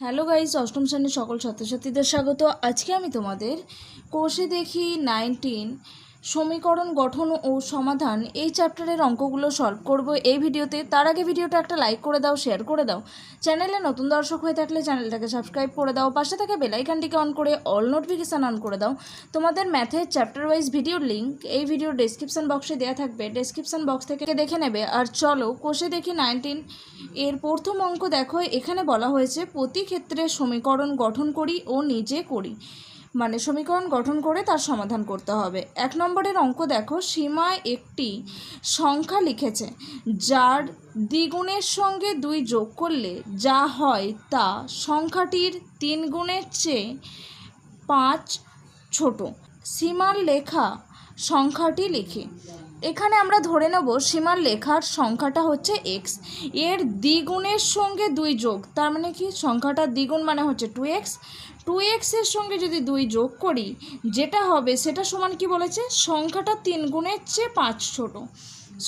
Hello guys, অষ্টম শ্রেণীর সকল ছাত্রছাত্রীদের স্বাগত। আজকে আমি তোমাদের কোষে দেখি 19 সমীকরণ গঠন ও সমাধান এই চ্যাপ্টারের অঙ্কগুলো সলভ করব এই ভিডিওতে। তার আগে ভিডিওটা একটা লাইক করে দাও, শেয়ার করে দাও। চ্যানেলে নতুন দর্শক হয়ে থাকলে চ্যানেলটাকে সাবস্ক্রাইব করে দাও, পাশে থাকা বেল আইকনটিকে অন করে অল নোটিফিকেশান অন করে দাও। তোমাদের ম্যাথের চ্যাপ্টার ওয়াইজ ভিডিওর লিঙ্ক এই ভিডিওর ডেসক্রিপশন বক্সে দেওয়া থাকবে, ডেসক্রিপশন বক্স থেকে দেখে নেবে। আর চলো কোষে দেখি 19 এর প্রথম অঙ্ক দেখো। এখানে বলা হয়েছে প্রতি ক্ষেত্রে সমীকরণ গঠন করি ও নিজে করি, মানে সমীকরণ গঠন করে তার সমাধান করতে হবে। 1 নম্বরের অঙ্ক দেখো, সীমা একটি সংখ্যা লিখেছে যার দ্বিগুণের সঙ্গে 2 যোগ করলে যা হয় তা সংখ্যাটির 3 গুণের চেয়ে 5 ছোট। সীমার লেখা সংখ্যাটি লিখি। এখানে আমরা ধরে নেব সীমার লেখার সংখ্যাটা হচ্ছে এক্স, এর দ্বিগুণের সঙ্গে 2 যোগ, তার মানে কি সংখ্যাটার দ্বিগুণ মানে হচ্ছে 2x, 2x এর সঙ্গে যদি 2 যোগ করি যেটা হবে সেটা সমান কি বলেছে, সংখ্যাটা 3 গুণের চেয়ে 5 ছোট।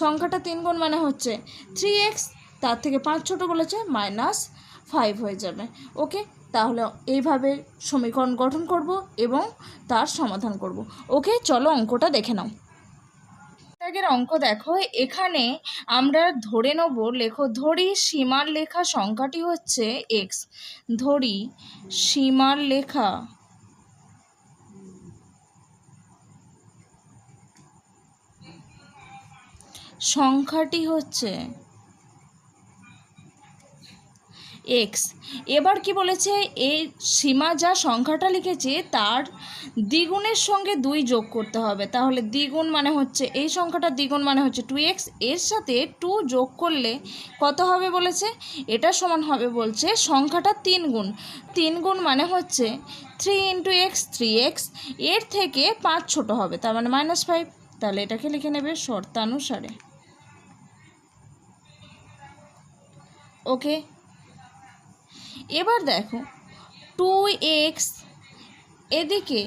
সংখ্যাটা 3 গুণ মানে হচ্ছে 3x, তার থেকে 5 ছোট বলেছে -5 হয়ে যাবে। ওকে, তাহলে এইভাবে সমীকরণ গঠন করব এবং তার সমাধান করব। ওকে, চলো অঙ্কটা দেখে নাও। আগের অঙ্ক দেখো, এখানে আমরা ধরে নেব, লেখো ধরি সীমার লেখা সংখ্যাটি হচ্ছে এক্স। ধরি সীমার লেখা সংখ্যাটি হচ্ছে এক্স। এবার কি বলেছে, এই সীমা যা সংখ্যাটা লিখেছে তার দ্বিগুণের সঙ্গে 2 যোগ করতে হবে। তাহলে দ্বিগুণ মানে হচ্ছে এই সংখ্যাটার দ্বিগুণ মানে হচ্ছে 2x, এর সাথে 2 যোগ করলে কত হবে বলেছে, এটা সমান হবে বলছে সংখ্যাটা 3 গুণ। 3 গুণ মানে হচ্ছে 3 × x 3x, এর থেকে 5 ছোট হবে, তার মানে -5। তাহলে এটাকে লিখে নেবে শর্তানুসারে। ওকে, এবার দেখো 2x এদিকে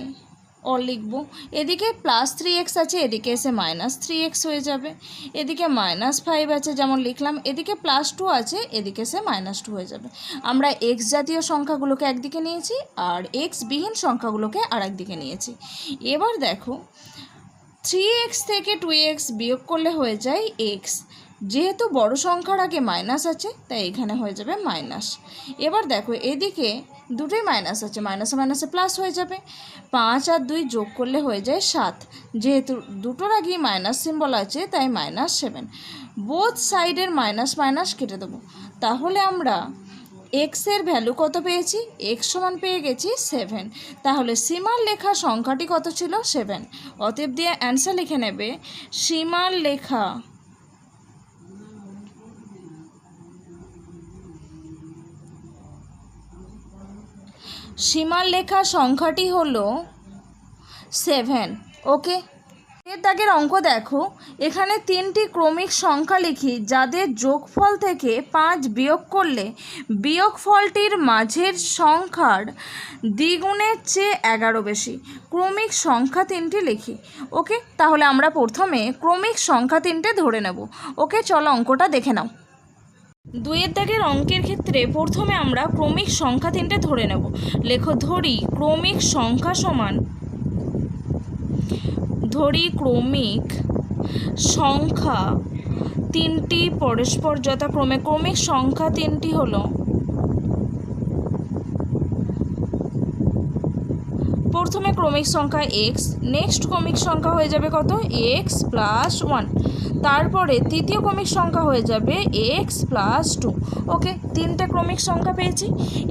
লিখব, এদিকে +3x আছে, এদিকে এসে -3x হয়ে যাবে। এদিকে -5 আছে যেমন লিখলাম, এদিকে +2 আছে, এদিকে এসে -2 হয়ে যাবে। আমরা x জাতীয় সংখ্যাগুলোকে একদিকে নিয়েছি আর x বিহীন সংখ্যাগুলোকে আর একদিকে নিয়েছি। এবার দেখো 3x থেকে 2x বিয়োগ করলে হয়ে যায় x, যেহেতু বড় সংখ্যার আগে মাইনাস আছে তাই এখানে হয়ে যাবে মাইনাস। এবার দেখো এদিকে দুটোই মাইনাস আছে, মাইনাসে মাইনাসে প্লাস হয়ে যাবে। 5 আর 2 যোগ করলে হয়ে যায় 7, যেহেতু দুটোর আগেই মাইনাস সিম্বল আছে তাই -7। বোথ সাইডের মাইনাস মাইনাস কেটে দেবো। তাহলে আমরা এক্সের ভ্যালু কত পেয়েছি, এক্স সমান পেয়ে গেছি 7। তাহলে সীমার লেখা সংখ্যাটি কত ছিল, 7। অতএব দিয়ে অ্যান্সার লিখে নেবে সীমার লেখা সংখ্যাটি হলো 7। ওকে, এর দাগের অঙ্ক দেখো, এখানে 3টি ক্রমিক সংখ্যা লিখি যাদের যোগফল থেকে 5 বিয়োগ করলে বিয়োগফলটির মাঝের সংখ্যার দ্বিগুণের চেয়ে 11 বেশি। ক্রমিক সংখ্যা 3টি লিখি। ওকে, তাহলে আমরা প্রথমে ক্রমিক সংখ্যা 3টে ধরে নেব। ওকে, চলো অঙ্কটা দেখে নাও। 2 দাগের অঙ্কের ক্ষেত্রে প্রথমে আমরা ক্রমিক সংখ্যা 3টে ধরে নেব। লেখো ধরি ক্রমিক সংখ্যা সমান, ধরি ক্রমিক সংখ্যা 3টি পরস্পর যথাক্রমে। ক্রমিক সংখ্যা 3টি হলো, প্রথমে ক্রমিক সংখ্যা x, নেক্সট ক্রমিক সংখ্যা হয়ে যাবে কত, x + 1, তারপরে তৃতীয় ক্রমিক সংখ্যা হয়ে যাবে x + 2। ওকে, 3টে ক্রমিক সংখ্যা পেয়েছি।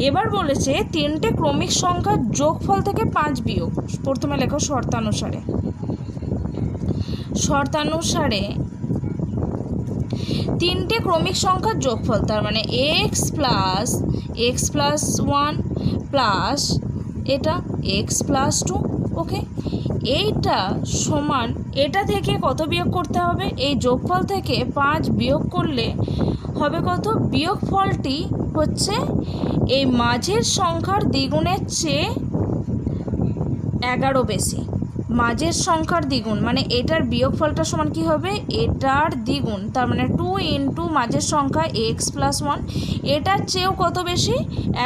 এবার বলেছে 3টে ক্রমিক সংখ্যার যোগফল থেকে 5 বিয়োগ। প্রথমে লেখো শর্তানুসারে। শর্তানুসারে 3টে ক্রমিক সংখ্যার যোগফল, তার মানে x + 1 প্লাস এটা x + 2। ওকে, এইটা সমান, এটা থেকে কত বিয়োগ করতে হবে, এই যোগফল থেকে 5 বিয়োগ করলে হবে কত, বিয়োগফলটি হচ্ছে এই মাঝের সংখ্যার দ্বিগুণের চেয়ে 11 বেশি, মাঝের সংখ্যার দ্বিগুণ, মানে এটার বিয়োগফলটা সমান কি হবে, এটার দ্বিগুণ, তার মানে 2 ইন্টু মাঝের সংখ্যা এক্স প্লাস 1, এটার চেয়েও কত বেশি,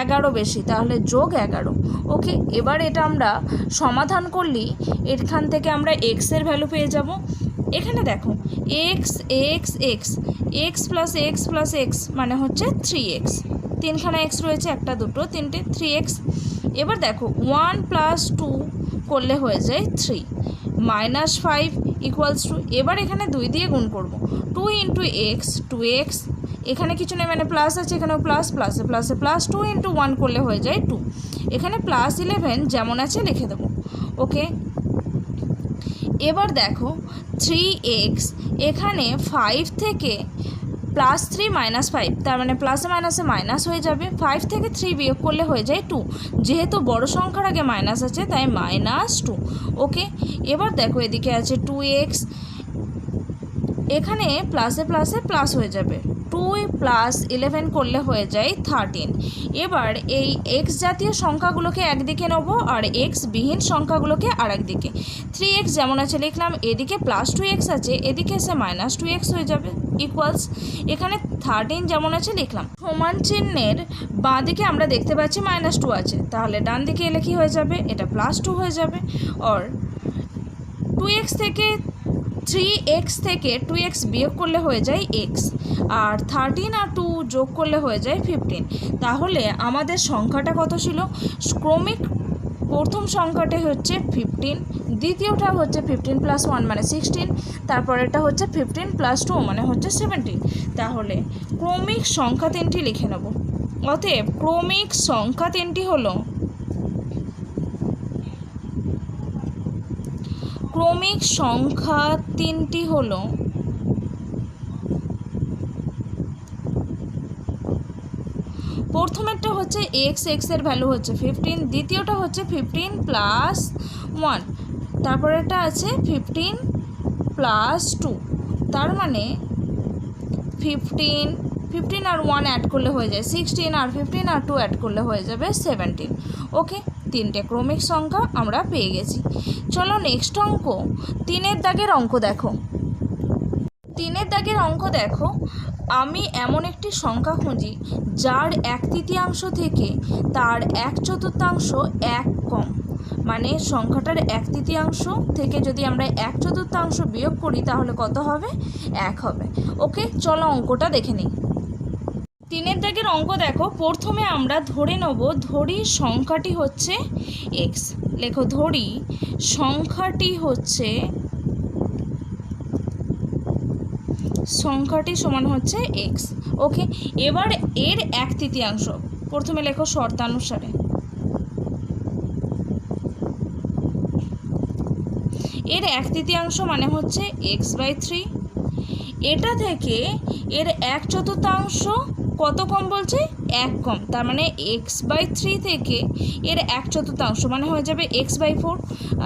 11 বেশি, তাহলে যোগ 11। ওকে, এবার এটা আমরা সমাধান করলেই এখান থেকে আমরা এক্সের ভ্যালু পেয়ে যাব। এখানে দেখো x x x x plus x plus x মানে হচ্ছে 3x, তিনখানা এক্স রয়েছে, একটা দুটো তিনটে, 3x। এবার দেখো 1 প্লাস 2 করলে হয়ে যায় 3, -5 ইকুয়ালস টু, এবার এখানে 2 দিয়ে গুণ করব, 2 ইন্টু এক্স 2x, এখানে কিছু নেই মানে প্লাস আছে, এখানেও প্লাস, প্লাসে প্লাসে প্লাস, 2 ইন্টু 1 করলে হয়ে যায় 2, এখানে প্লাস 11 যেমন আছে লিখে দেবো। ওকে, এবার দেখো 3x, এখানে 5 থেকে +3 -5, তার মানে প্লাসে মাইনাসে মাইনাস হয়ে যাবে, 5 থেকে 3 বিয়োগ করলে হয়ে যায় 2, যেহেতু বড় সংখ্যার আগে মাইনাস আছে তাই -2। ওকে, এবার দেখো এদিকে আছে 2x, এখানে প্লাসে প্লাসে প্লাস হয়ে যাবে, 2 + 11 করলে হয়ে যায় 13। এবার এই এক্স জাতীয় সংখ্যাগুলোকে একদিকে নেব আর এক্স বিহীন সংখ্যাগুলোকে আর একদিকে, 3x যেমন আছে লিখলাম, এদিকে +2x আছে, এদিকে এসে -2x হয়ে যাবে, ইকুয়ালস, এখানে 13 যেমন আছে লিখলাম। সমান চিহ্নের বাঁ দিকে আমরা দেখতে পাচ্ছি -2 আছে, তাহলে ডান দিকে এলে কি হয়ে যাবে, এটা +2 হয়ে যাবে। আর 3x থেকে 2x বিয়োগ করলে হয়ে যায় x, আর 13 আর 2 যোগ করলে হয়ে যায় 15। তাহলে আমাদের সংখ্যাটা কত ছিল, ক্রমিক প্রথম সংখ্যাটা হচ্ছে 15, দ্বিতীয়টা হচ্ছে 15 + 1 মানে 16, তারপরেরটা হচ্ছে 15 + 2 মানে হচ্ছে 17। তাহলে ক্রমিক সংখ্যা তিনটি লিখে নেব। অতএব ক্রমিক সংখ্যা তিনটি হলো, ক্রমিক সংখ্যা তিনটি হলো প্রথমেরটা হচ্ছে এক্স, এক্সের ভ্যালু হচ্ছে 15, দ্বিতীয়টা হচ্ছে 15 + 1, তারপরেরটা আছে 15 + 2, তার মানে 15 আর 1 অ্যাড করলে হয়ে যায় 16, আর 15 আর 2 অ্যাড করলে হয়ে যাবে 17। ওকে, তিনটে ক্রমিক সংখ্যা আমরা পেয়ে গেছি। চলো নেক্সট অঙ্ক, 3-এর দাগের অঙ্ক দেখো। 3-এর দাগের অঙ্ক দেখো, আমি এমন একটি সংখ্যা খুঁজি যার 1/3 থেকে তার 1/4 এক কম, মানে সংখ্যাটার 1/3 থেকে যদি আমরা 1/4 বিয়োগ করি তাহলে কত হবে, 1 হবে। ওকে, চলো অঙ্কটা দেখে নিই। 3-এর দাগের অঙ্ক দেখো, প্রথমে আমরা ধরে নেব, ধরি সংখ্যাটি হচ্ছে x, লেখো ধরি সংখ্যাটি হচ্ছে, সংখ্যাটি সমান হচ্ছে x। ওকে, এবার এর 1/3, প্রথমে লেখো শর্তানুসারে, এর 1/3 মানে হচ্ছে x/3, এটা থেকে এর 1/4 কত কম বলছে, 1 কম, তার মানে x/3 থেকে এর 1/4 মানে হয়ে যাবে x/4।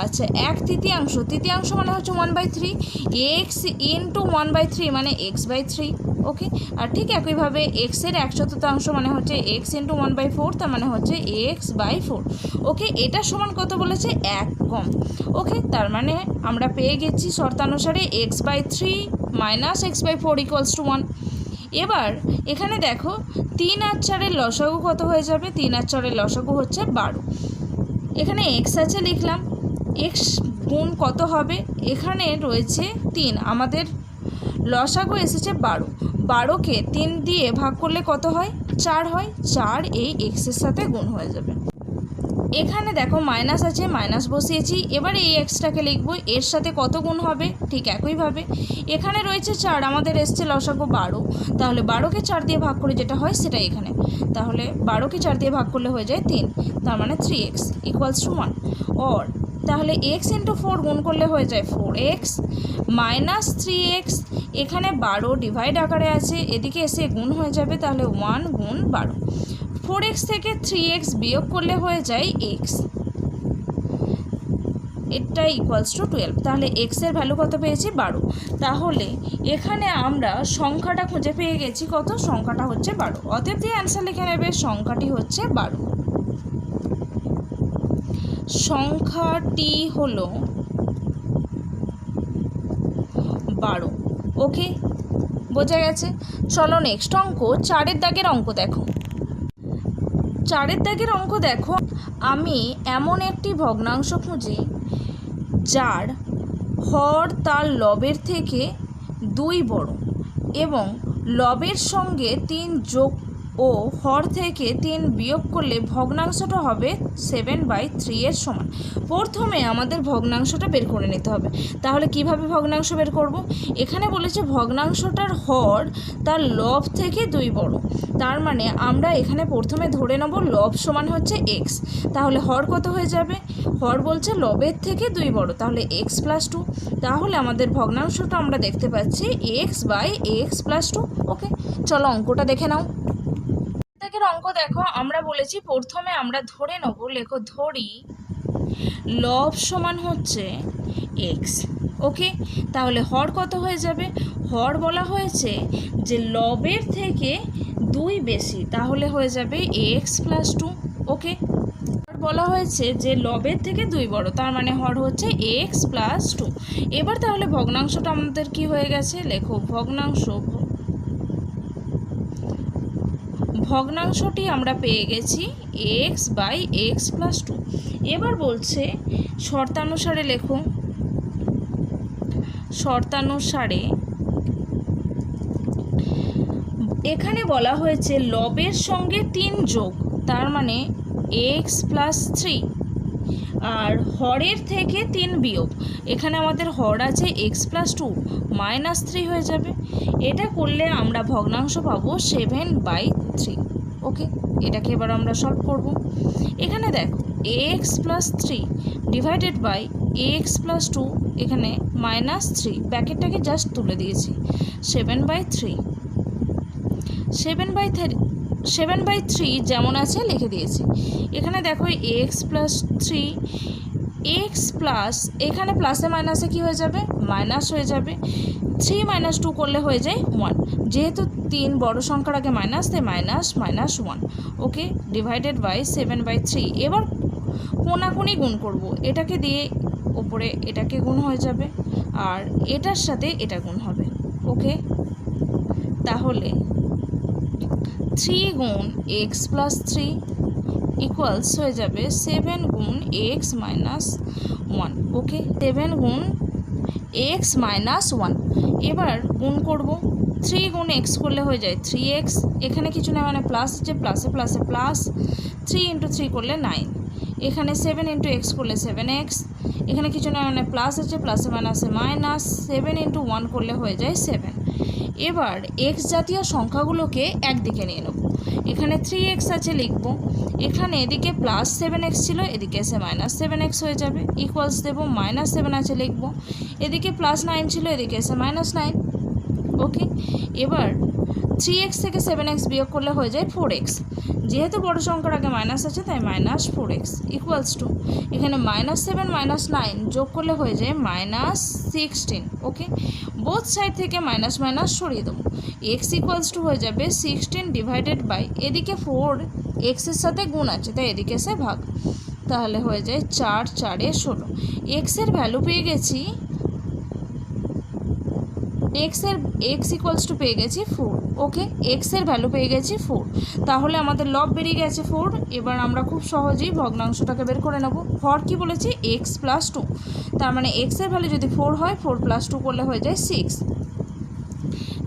আচ্ছা, 1/3 মানে হচ্ছে 1/3, x ইন্টু 1/3 মানে x/3। ওকে, আর ঠিক একইভাবে এক্সের 1/4 মানে হচ্ছে x ইন্টু 1/4, তার মানে হচ্ছে x/4। ওকে, এটা সমান কত বলেছে, 1 কম। ওকে, তার মানে আমরা পেয়ে গেছি শর্তানুসারে x/3 - x/4 = 1। এবার এখানে দেখো 3 আর 4-এর লসাগু কত হয়ে যাবে, 3 আর 4-এর লসাগু হচ্ছে 12। এখানে x আছে লিখলাম, x গুণ কত হবে, এখানে রয়েছে 3, আমাদের লসাগু এসেছে 12, 12কে 3 দিয়ে ভাগ করলে কত হয়, 4 হয়, 4 এই এক্সের সাথে গুণ হয়ে যাবে। এখানে দেখো মাইনাস আছে, মাইনাস বসিয়েছি, এবার এই এক্সটাকে লিখব, এর সাথে কত গুণ হবে, ঠিক একইভাবে এখানে রয়েছে 4, আমাদের এসছে লসাগু 12, তাহলে 12কে 4 দিয়ে ভাগ করে যেটা হয় সেটা এখানে, তাহলে 12কে 4 দিয়ে ভাগ করলে হয়ে যায় 3, তার মানে 3x = 1। और তাহলে x × 4 গুণ করলে হয়ে যায় 4x - 3x, এখানে 12 ডিভাইড আকারে আছে, এদিকে এসে গুণ হয়ে যাবে, তাহলে 1 গুণ 12, 4x থেকে 3x বিয়োগ করলে হয়ে যায় x, এটা = 12। তাহলে x এর ভ্যালু কত পেয়েছি, 12। তাহলে এখানে আমরা সংখ্যাটা খুঁজে পেয়ে গেছি কত, সংখ্যাটা হচ্ছে 12। অতএব দিয়ে অ্যান্সার লিখে নেবে, সংখ্যাটি হচ্ছে 12। সংখ্যাটি হলো 12। ওকে, বোঝা গেছে। চলো নেক্সট অঙ্ক, 4-এর দাগের অঙ্ক দেখো। 4-এর দাগের অঙ্ক দেখো, আমি এমন একটি ভগ্নাংশ খুঁজি যার হর তার লবের থেকে 2 বড় এবং লবের সঙ্গে 3 যোগ ও হর থেকে 3 বিয়োগ করলে ভগ্নাংশটা হবে 7/3 এর সমান। প্রথমে আমাদের ভগ্নাংশটা বের করে নিতে হবে। তাহলে কিভাবে ভগ্নাংশ বের করব? এখানে বলেছে ভগ্নাংশটার হর তার লব থেকে 2 বড়, তার মানে আমরা এখানে প্রথমে ধরে নেব লব সমান হচ্ছে এক্স। তাহলে হর কত হয়ে যাবে? হর বলছে লবের থেকে 2 বড়, তাহলে এক্স প্লাস 2। তাহলে আমাদের ভগ্নাংশটা আমরা দেখতে পাচ্ছি x/x+2। ওকে, চলো অঙ্কটা দেখে নাও। এর অঙ্ক দেখো, আমরা বলেছি প্রথমে আমরা ধরে নেব, লেখো ধরি লব সমান হচ্ছে এক্স। ওকে, তাহলে হর কত হয়ে যাবে? হর বলা হয়েছে যে লবের থেকে 2 বেশি, তাহলে হয়ে যাবে x+2। ওকে, হর বলা হয়েছে যে লবের থেকে 2 বড়, তার মানে হর হচ্ছে x+2। এবার তাহলে ভগ্নাংশটা আমাদের কি হয়ে গেছে? লেখো ভগ্নাংশটি আমরা পেয়ে গেছি x/x+2। এবার বলছে শর্তানুসারে লেখো, শর্তানুসারে এখানে বলা হয়েছে লবের সঙ্গে 3 যোগ, তার মানে x+3, আর হরের থেকে 3 বিয়োগ, এখানে আমাদের হর আছে x+2, -3 হয়ে যাবে। এটা করলে আমরা ভগ্নাংশ পাবো 7/3। ওকে, এটাকে এবার আমরা সলভ করব। এখানে দেখো x+3 ডিভাইডেড বাই x+2, এখানে -3, ব্র্যাকেটটাকে জাস্ট তুলে দিয়েছি, 7/3। 7/3 যেমন আছে লিখে দিয়েছি। এখানে দেখো x+3, x প্লাস, এখানে প্লাসে মাইনাসে কি হয়ে যাবে? মাইনাস হয়ে যাবে। 3 - 2 করলে হয়ে যায় 1, যেহেতু 3 বড় সংখ্যার আগে মাইনাস, তাই -1। ওকে, ডিভাইডেড বাই 7/3। এবার কোনাকুনি গুণ করব, এটাকে দিয়ে ওপরে এটাকে গুণ হয়ে যাবে আর এটার সাথে এটা গুণ হবে। ওকে, তাহলে 3 গুণ x+3 ইকুয়ালস হয়ে যাবে 7 গুণ x-1। ওকে, 7 গুণ x-1। এবার গুণ করব, 3 গুণ x করলে হয়ে যায় 3x, এখানে কিছু না, মানে প্লাস, যে প্লাসে প্লাসে প্লাস, 3 × 3 করলে 9, এখানে 7 × x করলে 7x, এখানে কিছু না, মানে প্লাস আছে, প্লাসে মাইনাসে মাইনাস, 7 × 1 করলে হয়ে যায় 7। এবার x জাতীয় সংখ্যাগুলোকে একদিকে নিয়ে নেব, এখানে 3x আছে লিখব, এখানে এদিকে +7x ছিল, এদিকে এসে -7x হয়ে যাবে, ইকুয়ালস দেব, -7 আছে লিখব, এদিকে +9 ছিল, এদিকে এসে -9। ওকে, এবার 3x থেকে 7x বিয়োগ করলে হয়ে যায় 4x, যেহেতু বড় সংখ্যার আগে মাইনাস আছে তাই -4x ইকুয়ালস টু, এখানে -7 -9 যোগ করলে হয়ে যায় -16। ওকে, বোথ সাইড থেকে মাইনাস মাইনাস সরিয়ে দেবো, x ইকুয়ালস টু হয়ে যাবে 16 ডিভাইডেড বাই, এদিকে 4 x এর সাথে গুণ আছে তাই এদিকে এসে ভাগ, তাহলে হয়ে যায় 4 4 16। x এর ভ্যালু পেয়ে গেছি, x ইকুয়ালস টু পেয়ে গেছি 4। ওকে, x এর ভ্যালু পেয়ে গেছি 4, তাহলে আমাদের লব বেরিয়ে গেছে 4। এবার আমরা খুব সহজেই ভগ্নাংশটাকে বের করে নেব। হর কি বলেছি? x+2, তার মানে x এর ভ্যালু যদি 4 হয়, 4 + 2 করলে হয়ে যায় 6।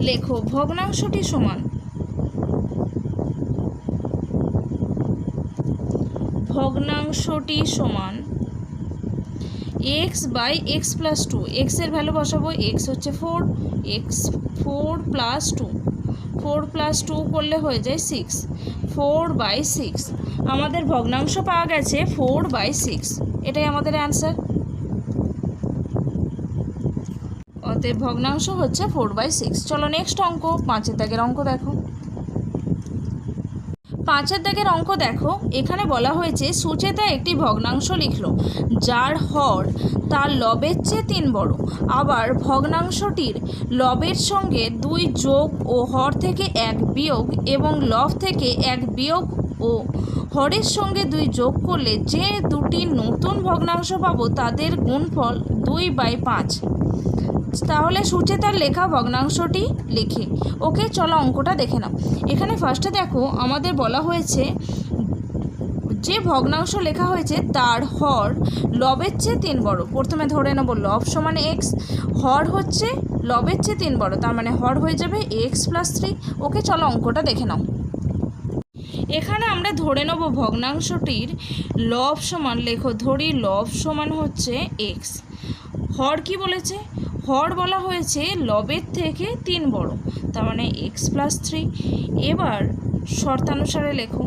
লেখো ভগ্নাংশটি সমান x/x+2। x এর ভ্যালু বসাবো, x হচ্ছে 4, x 4 + 2, 4 + 2 করলে হয়ে যায় 6, 4/6। আমাদের ভগ্নাংশ পাওয়া গেছে 4/6, এটাই আমাদের অ্যান্সার। অতএব ভগ্নাংশ হচ্ছে 4/6। চলো নেক্সট অঙ্ক, 5-এর দাগের অঙ্ক দেখো। 5-এর দাগের অঙ্ক দেখো, এখানে বলা হয়েছে সুচেতা একটি ভগ্নাংশ লিখলো যার হর তার লবের চেয়ে 3 বড়, আবার ভগ্নাংশটির লবের সঙ্গে 2 যোগ ও হর থেকে 1 বিয়োগ এবং লব থেকে 1 বিয়োগ ও হরের সঙ্গে 2 যোগ করলে যে দুটি নতুন ভগ্নাংশ পাবো তাদের গুণফল 2/5। তাহলে সুচেতার লেখা ভগ্নাংশটি লিখি। ওকে, চলো অঙ্কটা দেখে নাও। এখানে ফার্স্টে দেখো আমাদের বলা হয়েছে যে ভগ্নাংশ লেখা হয়েছে তার হর লবের চেয়ে 3 বড়। প্রথমে ধরে নেব লব সমান এক্স, হর হচ্ছে লবের চেয়ে 3 বড়, তার মানে হর হয়ে যাবে এক্স প্লাস 3। ওকে, চলো অঙ্কটা দেখে নাও। এখানে আমরা ধরে নেব ভগ্নাংশটির লব সমান, লেখো ধরি লব সমান হচ্ছে এক্স। হর কি বলেছে? হর বলা হয়েছে লবের থেকে 3 বড়, তার মানে এক্স প্লাস 3। এবার শর্তানুসারে লেখো।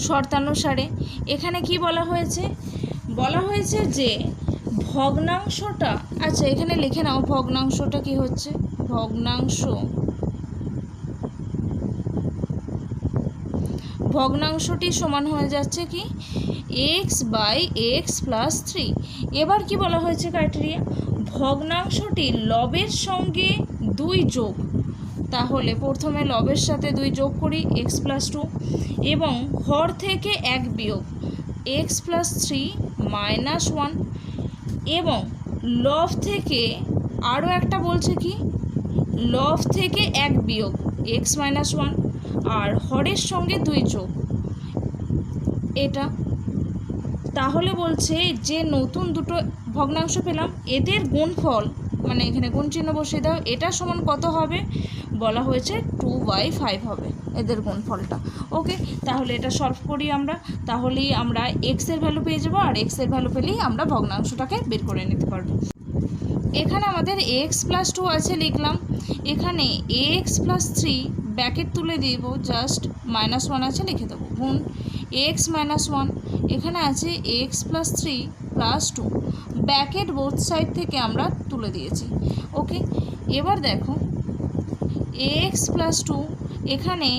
শর্তানুসারে এখানে কি বলা হয়েছে? বলা হয়েছে যে ভগ্নাংশটা, আচ্ছা এখানে লিখে নাও ভগ্নাংশটা কি হচ্ছে। ভগ্নাংশটি সমান হয়ে যাচ্ছে কি এক্স বাই এক্স প্লাস 3। এবার কি বলা হয়েছে ক্রাইটেরিয়া? ভগ্নাংশটি লবের সঙ্গে 2 যোগ, তাহলে প্রথমে লবের সাথে 2 যোগ করি এক্স প্লাস 2, এবং হর থেকে 1 বিয়োগ এক্স প্লাস 3 মাইনাস 1, এবং লব থেকে আরও একটা বলছে কি লব থেকে 1 বিয়োগ এক্স মাইনাস 1, আর হরের সঙ্গে 2 যোগ এটা। তাহলে বলছে যে নতুন দুটো ভগ্নাংশ পেলাম এদের গুণফল, মানে এখানে গুণ চিহ্ন বসিয়ে দাও, এটা সমান কত হবে? বলা হয়েছে 2/5 হবে এদের গুণফলটা। ওকে, তাহলে এটা সলভ করি আমরা, তাহলেই আমরা এক্সের ভ্যালু পেয়ে যাবো, আর এক্সের ভ্যালু পেলেই আমরা ভগ্নাংশটাকে বের করে নিতে পারবো। এখানে আমাদের এক্স প্লাস 2 আছে, লিখলাম। এখানে এক্স প্লাস 3 ব্র্যাকেট তুলে দিব, জাস্ট -1 আছে লিখে দেবো, গুণ এক্স মাইনাস 1, এখানে আছে x plus 3 plus 2, bracket both side থেকে আমরা তুলে দিয়েছি। ওকে, এবার দেখো এক্স প্লাস 2, এখানে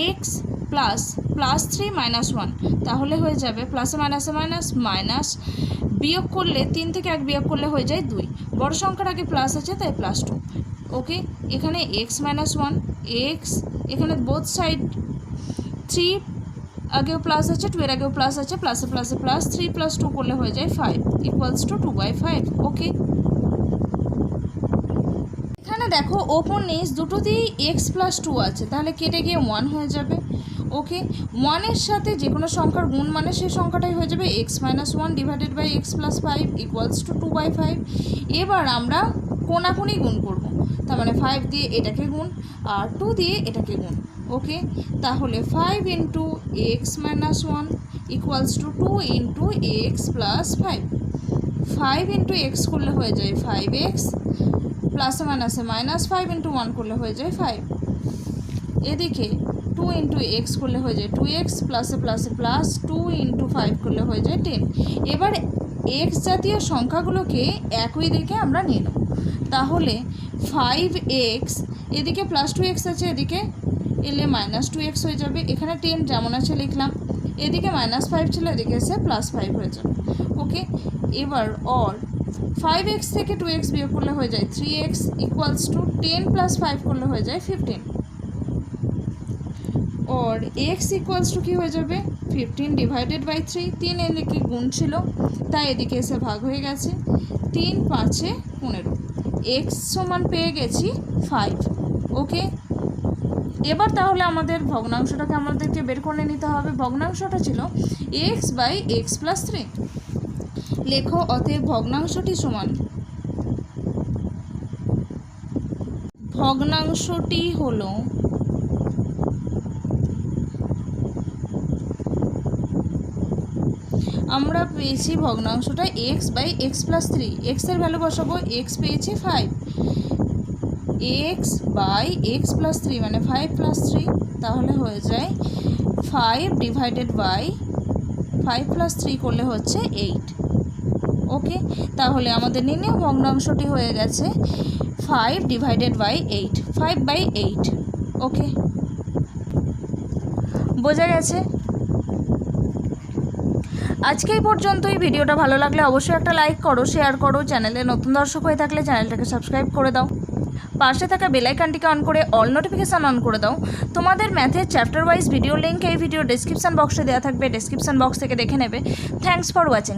এক্স প্লাস 3 মাইনাস 1, তাহলে হয়ে যাবে প্লাসে মাইনাসে মাইনাস, মাইনাস বিয়োগ করলে 3 থেকে 1 বিয়োগ করলে হয়ে যায় 2, বড় সংখ্যার আগে প্লাস আছে তাই প্লাস 2। ওকে, এখানে এক্স মাইনাস 1, এক্স এখানে বোথ সাইড 3 আগেও প্লাস আছে, 2 এর আগেও প্লাস আছে, প্লাসে প্লাসে প্লাস, 3 প্লাস 2 করলে হয়ে যায় 5 ইকুয়ালস টু 2/5। ওকে, এখানে দেখো ওপর নিচ দুটোতেই এক্স প্লাস 2 আছে, তাহলে কেটে গিয়ে 1 হয়ে যাবে। ওকে, 1-এর সাথে যে কোনো সংখ্যার গুণ মানে সেই সংখ্যাটাই হয়ে যাবে x minus 1 divided by x plus 5 equals to 2/5। এবার আমরা কোনাকুনি গুণ করব, তার মানে 5 দিয়ে এটাকে গুণ আর 2 দিয়ে এটাকে গুণ। ওকে, তাহলে 5 into x minus 1 equals to 2 into x plus 5। 5 into x করলে হয়ে যায় 5x, প্লাসে মাইনাসে মাইনাস, 5 ইন্টু 1 করলে হয়ে যায় 5, এদিকে 2 ইন্টু এক্স করলে হয়ে যায় 2x, প্লাসে প্লাসে প্লাস, 2 ইন্টু 5 করলে হয়ে যায় 10। এবার এক্স জাতীয় সংখ্যাগুলোকে একই দিকে আমরা নিয়ে নেব, তাহলে 5x এদিকে প্লাস 2x আছে, এদিকে এলে মাইনাস 2x হয়ে যাবে। এখানে 10 যেমন আছে লিখলাম, এদিকে -5 ছিল, এদিকে এসে +5 হয়ে যাবে। ওকে, এবার অর 5x থেকে 2x বিয়োগ করলে হয়ে যায় 3x ইকুয়ালস টু 10 + 5 করলে হয়ে যায় 15, और x ইকুয়ালস টু কী হয়ে যাবে 15 ডিভাইডেড বাই 3। 3 এদিকে গুণ ছিল তাই এদিকে এসে ভাগ হয়ে গেছে, 3 5 15, x সমান পেয়ে গেছি 5। ওকে, এবার তাহলে আমাদের ভগ্নাংশটাকে আমাদেরকে বের করে নিতে হবে। ভগ্নাংশটা ছিল x বাই এক্স প্লাস 3। লেখো অতএব ভগ্নাংশটি সমান, ভগ্নাংশটি হলো আমরা পেয়েছি ভগ্নাংশটা x বাই এক্স প্লাস 3। এক্সের ভ্যালু বসাবো, x পেয়েছি 5, x বাই এক্স প্লাস 3 মানে 5 + 3, তাহলে হয়ে যায় 5 ডিভাইডেড বাই 5 + 3 করলে হচ্ছে 8। ওকে, তাহলে আমাদের নির্ণয় ভগ্নাংশটি হয়ে গেছে 5 ডিভাইডেড বাই 8, 5/8। ওকে, বোঝা গেছে? আজকে এই পর্যন্তই। ভিডিওটা ভালো লাগলে অবশ্যই একটা লাইক করো, শেয়ার করো, চ্যানেলে নতুন দর্শক হয়ে থাকলে চ্যানেলটাকে সাবস্ক্রাইব করে দাও, পাশে থাকা বেল আইকনটিকে অন করে অল নোটিফিকেশান অন করে দাও। তোমাদের ম্যাথের চ্যাপ্টার ওয়াইজ ভিডিও লিঙ্ক এই ভিডিও ডেসক্রিপশান বক্সে দেওয়া থাকবে, ডেসক্রিপশান বক্স থেকে দেখে নেবে। Thanks for watching.